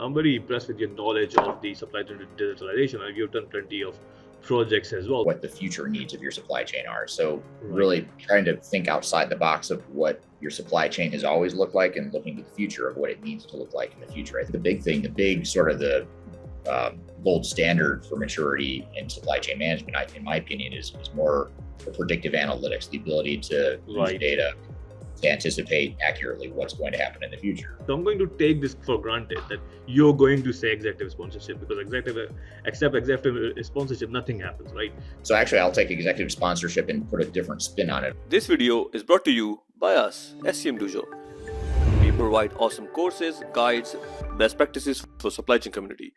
I'm very impressed with your knowledge of the supply chain digitalization, and you've done plenty of projects as well. What the future needs of your supply chain are. So really trying to think outside the box of what your supply chain has always looked like and looking to the future of what it needs to look like in the future. I think the big thing, the gold standard for maturity in supply chain management, in my opinion, is more the predictive analytics, the ability to use data to anticipate accurately what's going to happen in the future. So I'm going to take this for granted that you're going to say executive sponsorship, because executive sponsorship, nothing happens, right? So actually, I'll take executive sponsorship and put a different spin on it. This video is brought to you by us, SCMDOJO. We provide awesome courses, guides, best practices for supply chain community.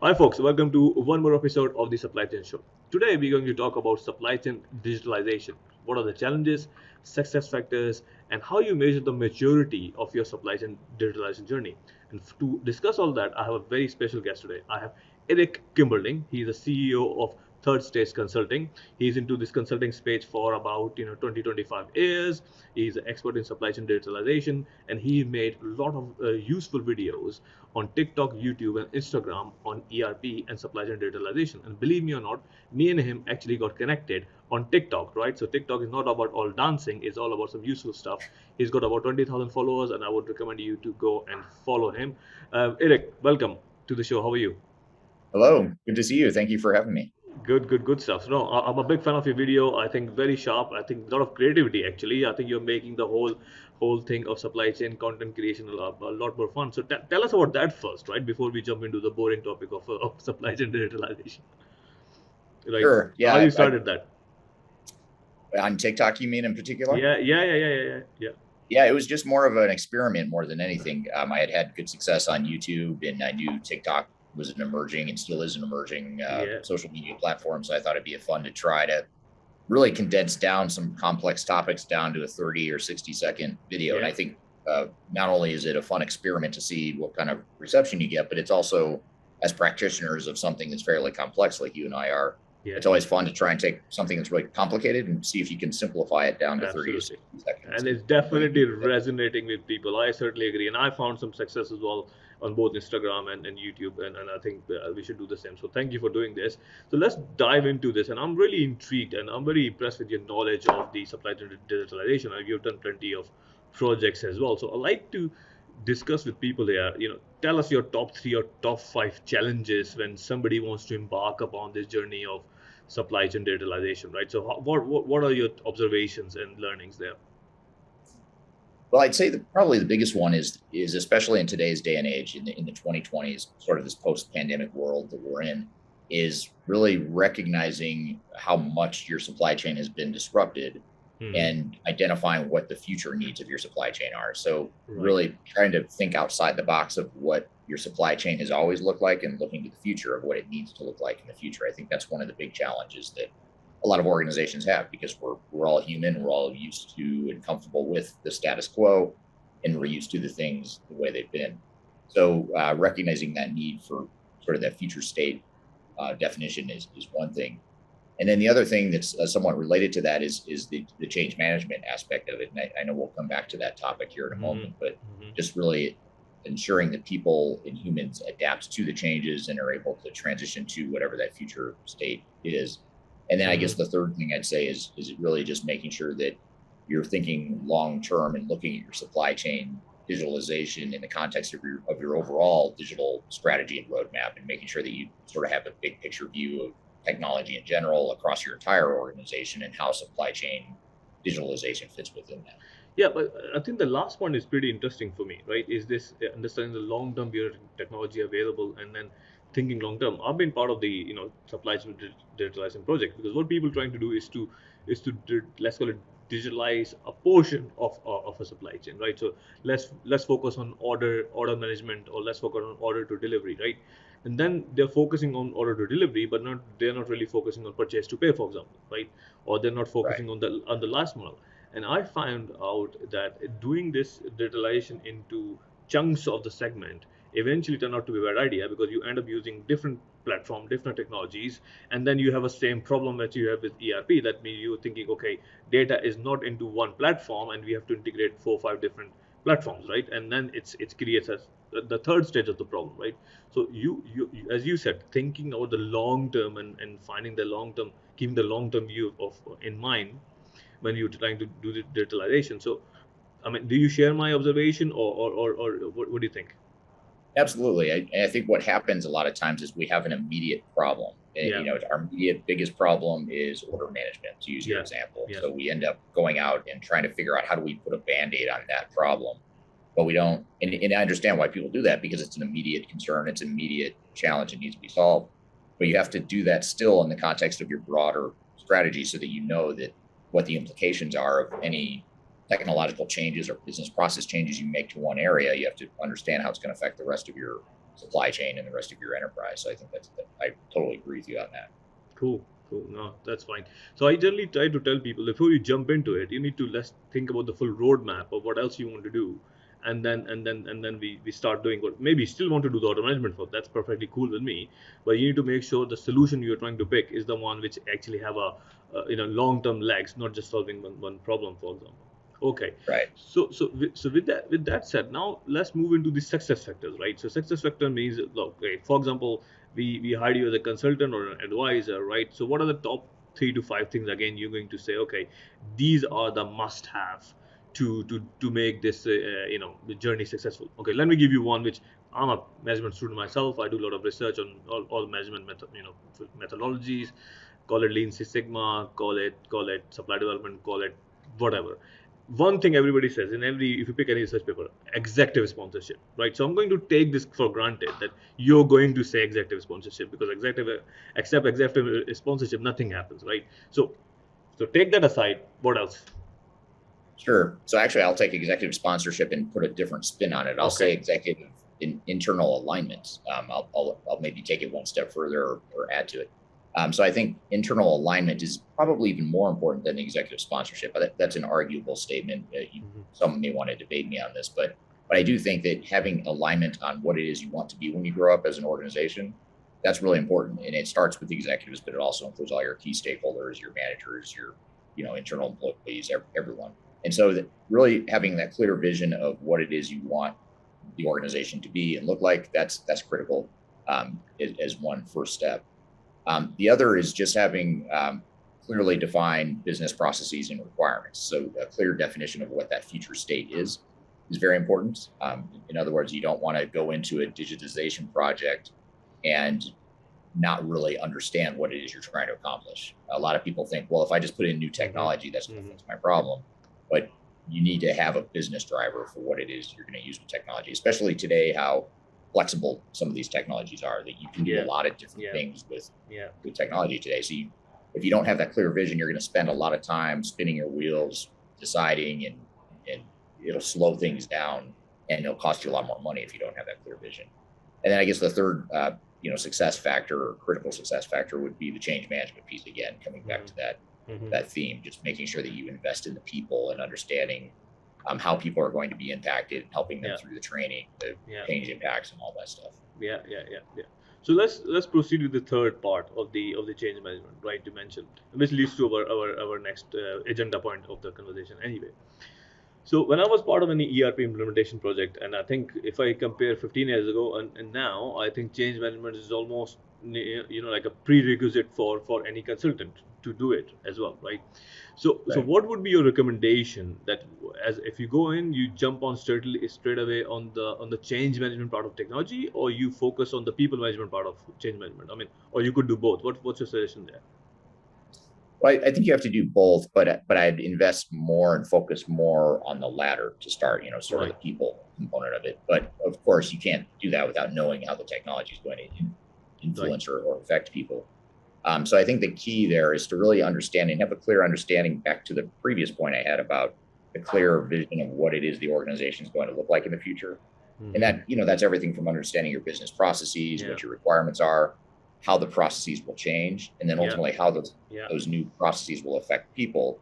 Hi folks, welcome to one more episode of the Supply Chain Show. Today we're going to talk about supply chain digitalization. What are the challenges, success factors, and how you measure the maturity of your supply chain digitalization journey. And to discuss all that, I have a very special guest today. I have Eric Kimberling. He's the CEO of Third Stage Consulting. He's into this consulting space for about 20-25 years. He's an expert in supply chain digitalization, and he made a lot of useful videos on TikTok, YouTube, and Instagram on ERP and supply chain digitalization. And believe me or not, me and him actually got connected on TikTok, right? So TikTok is not about all dancing, it's all about some useful stuff. He's got about 20,000 followers, and I would recommend you to go and follow him. Eric, welcome to the show. How are you? Hello, good to see you. Thank you for having me. Good stuff. No, I'm a big fan of your video. I think very sharp. I think a lot of creativity actually. I think you're making the whole thing of supply chain content creation a lot more fun. So tell us about that first, right? Before we jump into the boring topic of supply chain digitalization. Right. Sure. Yeah. How you started that? On TikTok, you mean in particular? Yeah. Yeah, it was just more of an experiment more than anything. I had good success on YouTube, and I knew TikTok was an emerging and still is an emerging social media platform. So I thought it'd be fun to try to really condense down some complex topics down to a 30 or 60-second video. And I think not only is it a fun experiment to see what kind of reception you get, but it's also, as practitioners of something that's fairly complex like you and I are, it's always fun to try and take something that's really complicated and see if you can simplify it down to 30 or 60 seconds. And it's definitely resonating with people. I certainly agree. And I found some success as well on both Instagram and YouTube. And I think we should do the same. So thank you for doing this. So let's dive into this. And I'm really intrigued and I'm very impressed with your knowledge of the supply chain digitalization. And you've done plenty of projects as well. So I'd like to discuss with people here, tell us your top 3 or top 5 challenges when somebody wants to embark upon this journey of supply chain digitalization, right? So what are your observations and learnings there? Well, I'd say probably the biggest one is especially in today's day and age, in the 2020s, sort of this post-pandemic world that we're in, is really recognizing how much your supply chain has been disrupted and identifying what the future needs of your supply chain are. So really trying to think outside the box of what your supply chain has always looked like and looking to the future of what it needs to look like in the future. I think that's one of the big challenges that a lot of organizations have, because we're all human, we're all used to and comfortable with the status quo, and we're used to the things the way they've been. So recognizing that need for sort of that future state definition is one thing. And then the other thing that's somewhat related to that is the change management aspect of it. And I know we'll come back to that topic here in a moment, but just really ensuring that people and humans adapt to the changes and are able to transition to whatever that future state is. And then I guess the third thing I'd say is really just making sure that you're thinking long term and looking at your supply chain digitalization in the context of your overall digital strategy and roadmap, and making sure that you sort of have a big picture view of technology in general across your entire organization and how supply chain digitalization fits within that. Yeah, but I think the last point is pretty interesting for me, right? Is this understanding the long-term technology available and then thinking long-term. I've been part of the supply chain digitalization project, because what people are trying to do is to let's call it digitalize a portion of a supply chain, right? So let's focus on order management, or let's focus on order to delivery, right? And then they're focusing on order to delivery, but they're not really focusing on purchase to pay, for example, right? Or they're not focusing on the last mile. And I found out that doing this digitalization into chunks of the segment eventually turned out to be a bad idea, because you end up using different platform, different technologies, and then you have a same problem that you have with ERP. That means you're thinking, okay, data is not into one platform, and we have to integrate 4 or 5 different platforms, right? And then it creates the third stage of the problem, right? So you as you said, thinking about the long term and finding the long term, keeping the long term view of in mind when you're trying to do the digitalization. So I mean, do you share my observation, or what do you think? Absolutely. And I think what happens a lot of times is we have an immediate problem. And, Yeah, our immediate biggest problem is order management, to use your yeah, example. yeah, So we end up going out and trying to figure out how do we put a band-aid on that problem. But we don't, and I understand why people do that because it's an immediate concern, it's an immediate challenge that needs to be solved. But you have to do that still in the context of your broader strategy so that you know that what the implications are of any technological changes or business process changes you make to one area. You have to understand how it's going to affect the rest of your supply chain and the rest of your enterprise. So I think I totally agree with you on that. cool, cool. No, that's fine. So I generally try to tell people before you jump into it, you need to let's think about the full roadmap of what else you want to do, and then we start doing what maybe still want to do the auto management for. That's perfectly cool with me, but you need to make sure the solution you're trying to pick is the one which actually have long term legs, not just solving one problem, for example. Okay, Right. so with that said, now let's move into the success factors, right? So success factor means, look, okay, for example, we hired you as a consultant or an advisor, right? So what are the top 3 to 5 things again you're going to say, okay, these are the must have to make this the journey successful. Okay, let me give you one which I'm a management student myself. I do a lot of research on all management methodologies. Call it Lean Six Sigma, call it supply development, call it whatever. One thing everybody says in every, if you pick any research paper, executive sponsorship, right? So I'm going to take this for granted that you're going to say executive sponsorship, because executive sponsorship, nothing happens, right? So take that aside. What else? Sure. So actually, I'll take executive sponsorship and put a different spin on it. I'll say Okay. executive internal alignment. I'll maybe take it one step further or add to it. So I think internal alignment is probably even more important than the executive sponsorship. That's an arguable statement. Mhm. Some may want to debate me on this, but I do think that having alignment on what it is you want to be when you grow up as an organization, that's really important. And it starts with the executives, but it also includes all your key stakeholders, your managers, your internal employees, everyone. And so that really having that clear vision of what it is you want the organization to be and look like, that's critical as one first step. The other is just having clearly defined business processes and requirements. So a clear definition of what that future state is very important. In other words, you don't want to go into a digitization project and not really understand what it is you're trying to accomplish. A lot of people think, well, if I just put in new technology, that's going to fix my problem. But you need to have a business driver for what it is you're going to use with technology, especially today, how flexible some of these technologies are, that you can do a lot of different things with technology today. So if you don't have that clear vision, you're going to spend a lot of time spinning your wheels, deciding, and it'll slow things down, and it'll cost you a lot more money if you don't have that clear vision. And then I guess the third, success factor or critical success factor would be the change management piece. Again, coming back to that theme, just making sure that you invest in the people and understanding how people are going to be impacted, helping them through the training, the change impacts, and all that stuff. Yeah. So let's proceed with the third part of the change management, right? You mentioned, which leads to our next agenda point of the conversation, anyway. So when I was part of an ERP implementation project, and I think if I compare 15 years ago and now, I think change management is almost like a prerequisite for any consultant to do it as well, right? So what would be your recommendation that, as if you go in, you jump on straight away on the change management part of technology, or you focus on the people management part of change management? I mean, or you could do both. What's your suggestion there? Well, I think you have to do both, but I'd invest more and focus more on the latter to start, sort of the people component of it. But of course, you can't do that without knowing how the technology is going to influence or affect people. So I think the key there is to really understand and have a clear understanding, back to the previous point I had about the clear vision of what it is the organization is going to look like in the future. And that, that's everything from understanding your business processes, what your requirements are, how the processes will change, and then ultimately how those new processes will affect people.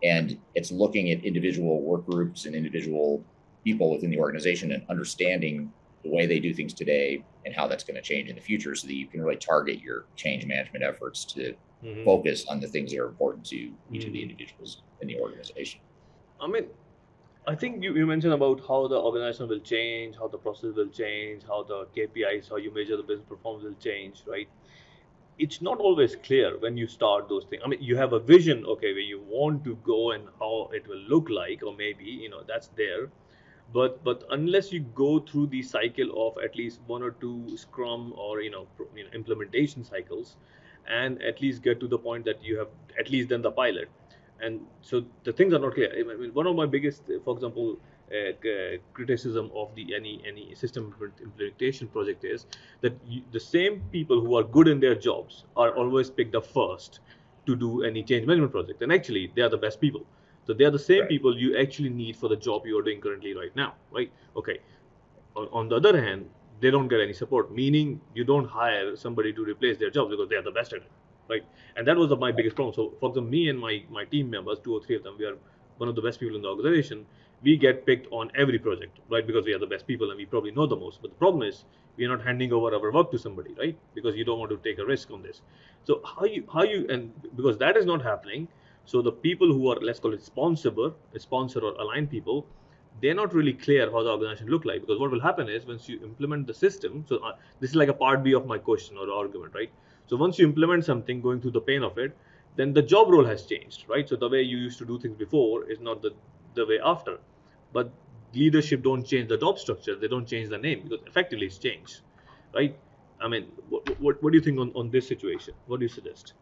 And it's looking at individual work groups and individual people within the organization and understanding the way they do things today and how that's going to change in the future, so that you can really target your change management efforts to focus on the things that are important to each of the individuals in the organization. I mean, I think you mentioned about how the organization will change, how the process will change, how the KPIs, how you measure the business performance will change, right? It's not always clear when you start those things. I mean, you have a vision, okay, where you want to go and how it will look like, or maybe, that's there. But unless you go through the cycle of at least one or two Scrum or implementation cycles, and at least get to the point that you have at least done the pilot, and so the things are not clear. I mean, one of my biggest, for example, criticism of the any system implementation project is that the same people who are good in their jobs are always picked up first to do any change management project, and actually they are the best people. So they are the same Right. people you actually need for the job you are doing currently right now, right? Okay. On the other hand, they don't get any support, meaning you don't hire somebody to replace their jobs because they are the best at it, right? And that was my biggest problem. So for example, me and my team members, two or three of them, we are one of the best people in the organization. We get picked on every project, right? Because we are the best people and we probably know the most. But the problem is we are not handing over our work to somebody, right? Because you don't want to take a risk on this. So how you and because that is not happening, so the people who are, let's call it sponsor or aligned people, they're not really clear how the organization look like, because what will happen is once you implement the system, so this is like a part B of my question or argument, right? So once you implement something, going through the pain of it, then the job role has changed, right? So the way you used to do things before is not the way after. But leadership don't change the job structure, they don't change the name, because effectively it's changed, right? I mean, what do you think on this situation? What do you suggest?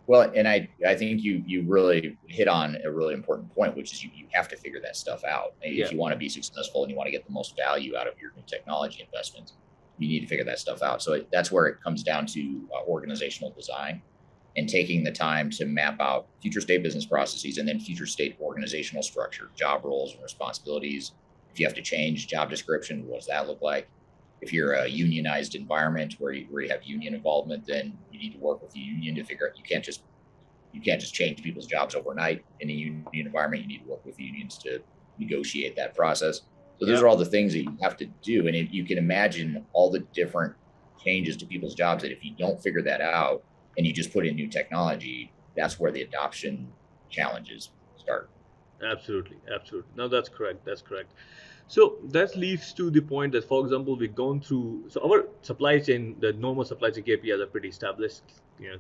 Well, and I think you really hit on a really important point, which is you have to figure that stuff out. Yeah, If you want to be successful and you want to get the most value out of your new technology investments, you need to figure that stuff out. So that's where it comes down to organizational design and taking the time to map out future state business processes and then future state organizational structure, job roles and responsibilities. If you have to change job description, what does that look like? If you're a unionized environment where you have union involvement, then you need to work with the union to figure out. You can't just change people's jobs overnight in a union environment. You need to work with unions to negotiate that process. So those yeah, are all the things that you have to do. And if you can imagine all the different changes to people's jobs that if you don't figure that out and you just put in new technology, that's where the adoption challenges start. absolutely, absolutely. No, that's correct. That's correct. So that leads to the point that, for example, we've gone through. So our supply chain, the normal supply chain KPIs are pretty established,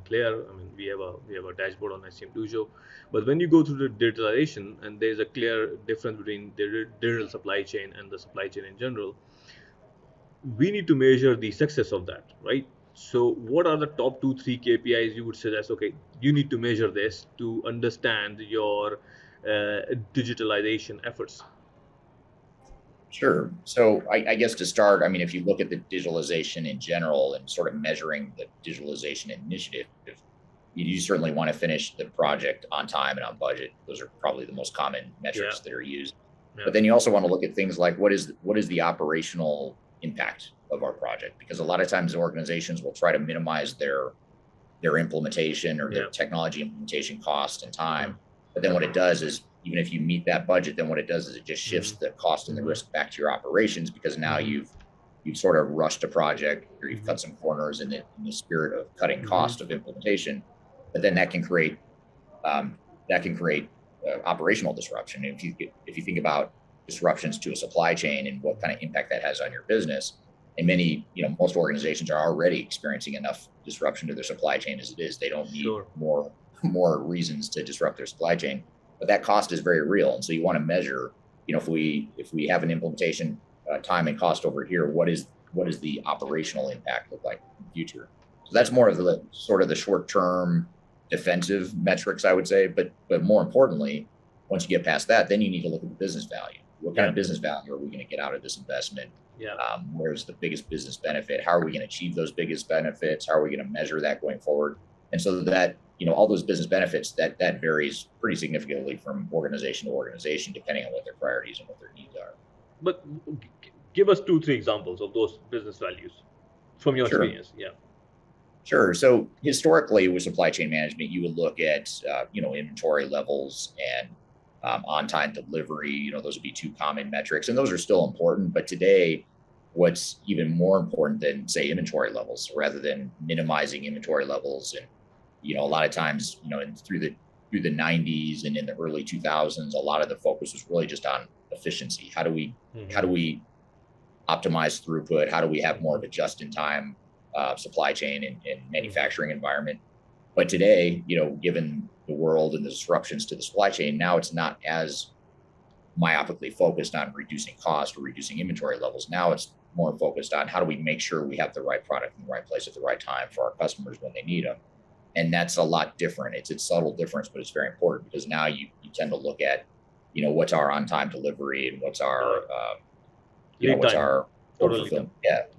clear. I mean, we have a dashboard on SCMDOJO, but when you go through the digitalization, and there's a clear difference between the digital supply chain and the supply chain in general, we need to measure the success of that, right? So what are the top two, three KPIs you would suggest? Okay, you need to measure this to understand your digitalization efforts. Sure. So I guess to start, I mean, if you look at the digitalization in general and sort of measuring the digitalization initiative, you certainly want to finish the project on time and on budget. Those are probably the most common Yeah, metrics that are used. yeah, But then you also want to look at things like what is the operational impact of our project? Because a lot of times organizations will try to minimize their implementation or yeah, their technology implementation cost and yeah, time. But then what it does is, even if you meet that budget, then what it does is it just mm-hmm, shifts the cost and the mm-hmm, risk back to your operations, because now mm-hmm, you've sort of rushed a project or you've mm-hmm, cut some corners in the spirit of cutting mm-hmm. cost of implementation. But then um, that can create operational disruption. And if you think about disruptions to a supply chain and what kind of impact that has on your business, and most organizations are already experiencing enough disruption to their supply chain as it is. They don't need Sure. more reasons to disrupt their supply chain, but that cost is very real. And so you want to measure, if we have an implementation time and cost over here, what is the operational impact look like in the future? So Yeah, that's more of the sort of the short term defensive metrics, I would say. But more importantly, once you get past that, then you need to look at the business value. What kind yeah, of business value are we going to get out of this investment? yeah. Where's the biggest business benefit? How are we going to achieve those biggest benefits? How are we going to measure that going forward? And so that, all those business benefits, that varies pretty significantly from organization to organization, depending on what their priorities and what their needs are. But give us two, three examples of those business values from your Sure. experience. Yeah. Sure. So historically, with supply chain management, you would look at inventory levels and on-time delivery. Those would be two common metrics, and those are still important. But today, what's even more important than, say, inventory levels, rather than minimizing inventory levels, and a lot of times, and through the through the 90s and in the early 2000s, a lot of the focus was really just on efficiency. How do we optimize throughput? How do we have more of a just-in-time supply chain and manufacturing environment? But today, given the world and the disruptions to the supply chain, now it's not as myopically focused on reducing cost or reducing inventory levels. Now it's more focused on how do we make sure we have the right product in the right place at the right time for our customers when they need them. And that's a lot different. It's a subtle difference, but it's very important because now you tend to look at, what's our on-time delivery and what's our, what's our order fulfillment.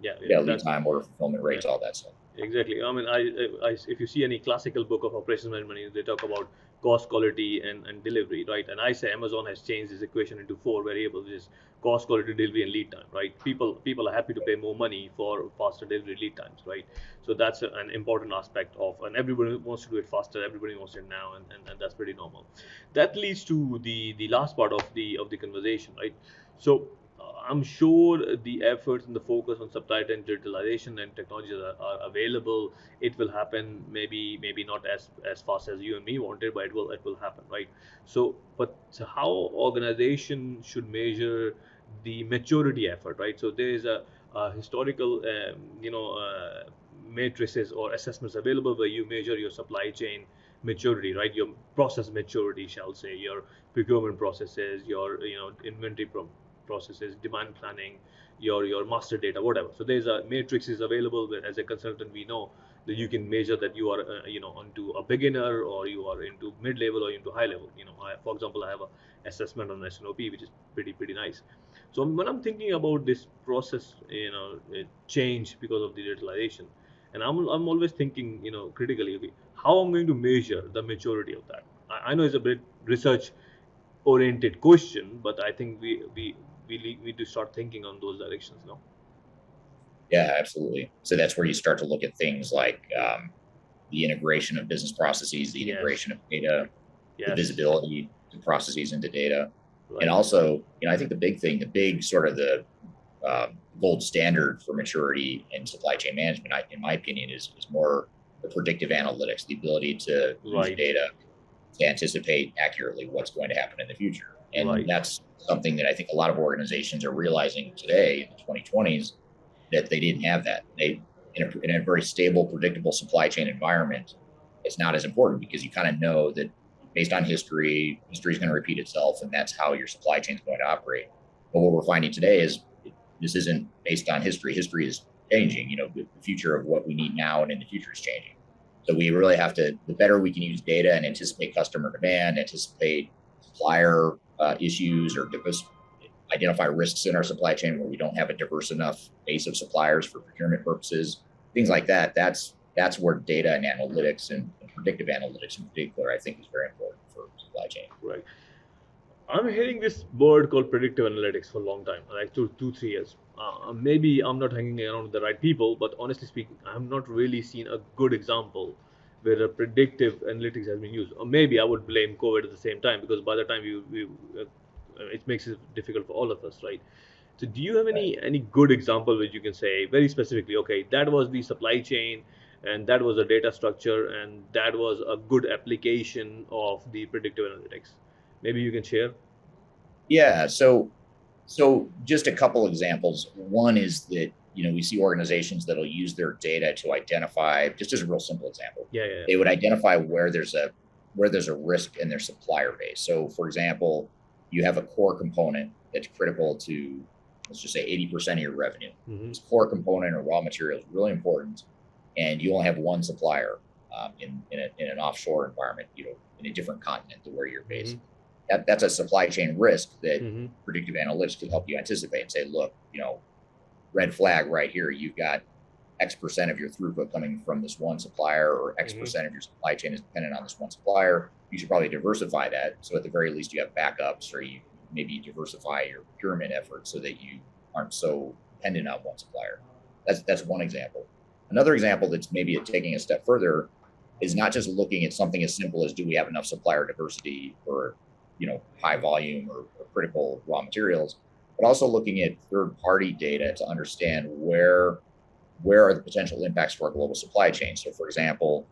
Lead time, order fulfillment rates, all that stuff. Exactly. I mean, if you see any classical book of operations management, they talk about cost, quality, and delivery, right? And I say Amazon has changed this equation into 4 variables: which is cost, quality, delivery, and lead time, right? People are happy to pay more money for faster delivery lead times, right? So that's an important aspect of, and everybody wants to do it faster. Everybody wants it now, and that's pretty normal. That leads to the last part of the conversation, right? So I'm sure the efforts and the focus on supply chain digitalization and technologies are available. It will happen, maybe not as fast as you and me wanted, but it will happen, right? So how organization should measure the maturity effort, right? So there is a historical matrices or assessments available where you measure your supply chain maturity, right? Your process maturity, shall say, your procurement processes, your inventory processes, demand planning, your master data, whatever. So there's a matrix is available where, as a consultant, we know that you can measure that you are onto a beginner, or you are into mid-level, or into high level. For example, I have a assessment on SNOP, which is pretty nice. So when I'm thinking about this process, change because of the digitalization, and I'm always thinking, critically, okay, how I'm going to measure the maturity of that. I know it's a bit research oriented question, but I think we need to start thinking on those directions now. Yeah, absolutely. So that's where you start to look at things like the integration of business processes, the integration of data, the visibility to processes into data. Right. And also, I think the big sort of the gold standard for maturity in supply chain management, in my opinion, is more the predictive analytics, the ability to use data to anticipate accurately what's going to happen in the future. And that's something that I think a lot of organizations are realizing today in the 2020s, that they didn't have that. In a very stable, predictable supply chain environment, it's not as important because you kind of know that based on history is going to repeat itself, and that's how your supply chain is going to operate. But what we're finding today is this isn't based on history. History is changing. The future of what we need now and in the future is changing. So we really have to, the better we can use data and anticipate customer demand, anticipate supplier issues, or identify risks in our supply chain where we don't have a diverse enough base of suppliers for procurement purposes, things like that. That's where data and analytics and predictive analytics in particular, I think, is very important for supply chain. Right. I'm hearing this word called predictive analytics for a long time, like 2-3 years. Maybe I'm not hanging around with the right people, but honestly speaking, I have not really seen a good example where a predictive analytics has been used. Or maybe I would blame COVID at the same time, because by the time it makes it difficult for all of us, right? So do you have any good example which you can say very specifically, okay, that was the supply chain, and that was a data structure, and that was a good application of the predictive analytics? Maybe you can share. Yeah. So just a couple examples. One is that, we see organizations that'll use their data to identify, just as a real simple example. They would identify where there's a risk in their supplier base. So for example, you have a core component that's critical to, let's just say 80% of your revenue. Mm-hmm. This core component or raw material is really important, and you only have one supplier in an offshore environment, in a different continent to where you're based. Mm-hmm. That's a supply chain risk that predictive analytics can help you anticipate and say, look, red flag right here. You've got X% of your throughput coming from this one supplier, or X% of your supply chain is dependent on this one supplier. You should probably diversify that. So at the very least, you have backups, or you maybe diversify your procurement efforts so that you aren't so dependent on one supplier. That's one example. Another example that's maybe taking a step further is not just looking at something as simple as, do we have enough supplier diversity for high volume or critical raw materials, but also looking at third-party data to understand where are the potential impacts to our global supply chain. So for example,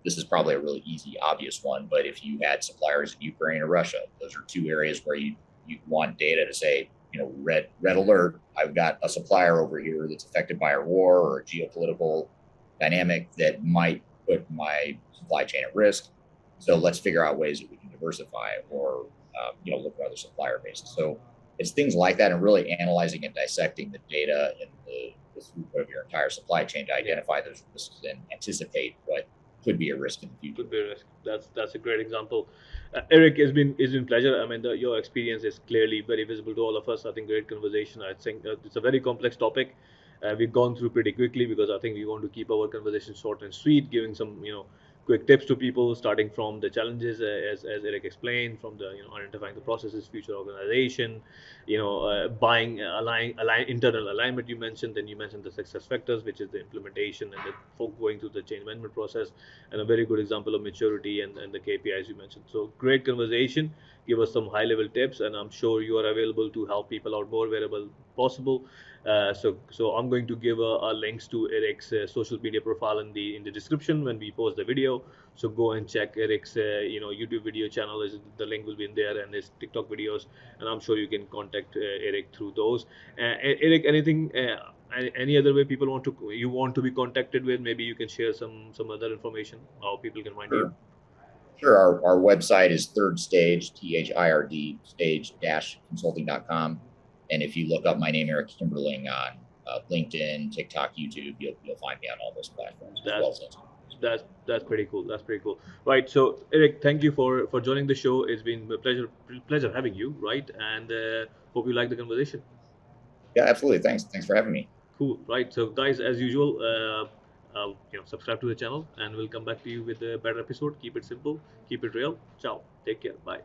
This is probably a really easy, obvious one, but if you had suppliers in Ukraine or Russia, those are two areas where you want data to say, red alert, I've got a supplier over here that's affected by a war or a geopolitical dynamic that might put my supply chain at risk. So let's figure out ways that we can diversify or, look at other supplier bases. So it's things like that, and really analyzing and dissecting the data and the throughput of your entire supply chain to identify those risks and anticipate what could be a risk in the future. Could be a risk. That's a great example. Eric, it's been pleasure. I mean, your experience is clearly very visible to all of us. I think great conversation. I think it's a very complex topic. We've gone through pretty quickly because I think we want to keep our conversation short and sweet, giving some quick tips to people, starting from the challenges as Eric explained, from the identifying the processes, future organization, buying internal alignment you mentioned. Then you mentioned the success factors, which is the implementation and the going through the change management process, and a very good example of maturity and the KPIs you mentioned. So great conversation. Give us some high level tips, and I'm sure you are available to help people out more wherever possible. So I'm going to give links to Eric's social media profile in the description when we post the video. So go and check Eric's YouTube video channel. The link will be in there, and his TikTok videos, and I'm sure you can contact Eric through those. Eric, anything? Any other way people want to be contacted with? Maybe you can share some other information how people can find you. Sure. Our website is Third Stage, THIRD stage-consulting.com. And if you look up my name, Eric Kimberling, on LinkedIn, TikTok, YouTube, you'll find me on all those platforms. That's pretty cool. That's pretty cool. Right. So Eric, thank you for joining the show. It's been a pleasure having you. Right. And hope you like the conversation. Yeah, absolutely. Thanks for having me. Cool. Right. So guys, as usual, subscribe to the channel, and we'll come back to you with a better episode. Keep it simple. Keep it real. Ciao. Take care. Bye.